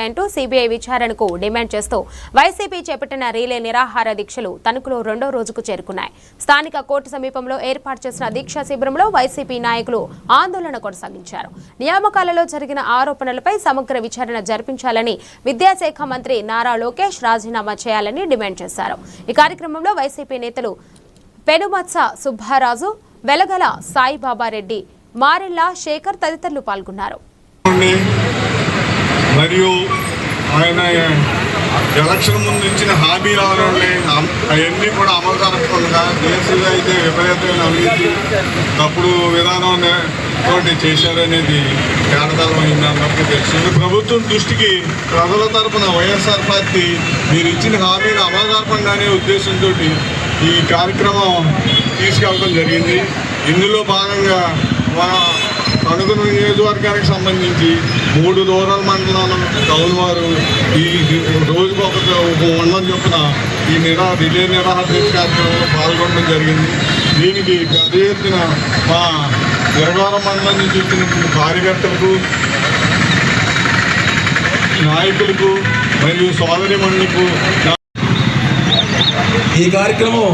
అంటూ సిబిఐ విచారణకు డిమాండ్ చేస్తూ వైసీపీ చేపట్టిన రీలే నిరాహార దీక్షలు తణుకులో రెండో రోజుకు చేరుకున్నాయి. స్థానిక కోర్టు సమీపంలో ఏర్పాటు చేసిన దీక్షా శిబిరంలో వైసీపీ నాయకులు ఆందోళన కొనసాగించారు. నియామకాలలో జరిగిన ఆరోపణలపై సమగ్ర విచారణ జరిపించాలని విద్యాశాఖ మంత్రి నారా లోకేష్ రాజీనామా చేయాలని డిమాండ్ చేశారు. ఈ కార్యక్రమంలో వైసీపీ నేతలు పెనుమత్స సుబ్బారాజు, వెలగల సాయిబాబారెడ్డి, మారెల్లా శేఖర్ తదితరులు పాల్గొన్నారు. మరియు ఆయన ఎలక్షన్ ముందు ఇచ్చిన హామీలు అవన్నీ కూడా అమలు జరగకుండా దేశంలో అయితే విపరీతమైన అవినీతి తప్పుడు విధానం తోటి చేశారనేది తేటతలమైంది అందరికీ తెలుసు. ప్రభుత్వం దృష్టికి ప్రజల తరఫున వైఎస్ఆర్ పార్టీ మీరు ఇచ్చిన హామీలు అమలు జరపండి ఉద్దేశంతో ఈ కార్యక్రమం తీసుకెళ్ళడం జరిగింది. ఇందులో భాగంగా మన తణుకు నియోజకవర్గానికి సంబంధించి 3 రూరల్ మండలాలు టౌన్ వారు ఈ రోజుకు ఒక మండలం చొప్పున ఈ రిలే నిరాహార దీక్ష కార్యక్రమంలో పాల్గొనడం జరిగింది. దీనికి పెద్ద ఎత్తున మా విరగవరం మండలం నుంచి వచ్చిన కార్యకర్తలకు, నాయకులకు మరియు సోదరిమణులకు ఈ కార్యక్రమం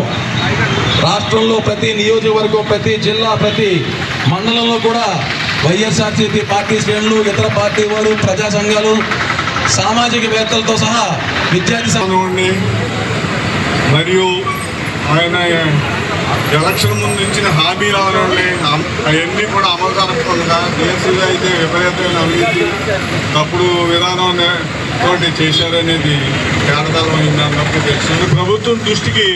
రాష్ట్రంలో ప్రతి నియోజకవర్గం, ప్రతి జిల్లా, ప్రతి మండలంలో కూడా వైఎస్ఆర్సీపీ పార్టీ శ్రేణులు, ఇతర పార్టీ వారు, ప్రజా సంఘాలు, సామాజికవేత్తలతో సహా విద్యార్థి సంఘాన్ని మరియు ఆయన ఎలక్షన్ ముందు ఇచ్చిన హామీలు అవన్నీ కూడా అమలు జరగకుండా దేశంలో అయితే విపరీతమైన అవినీతి తప్పుడు విధానం తోటి చేశారనేది తేటతలమైంది అందరికీ తెలుసు. ప్రభుత్వం దృష్టికి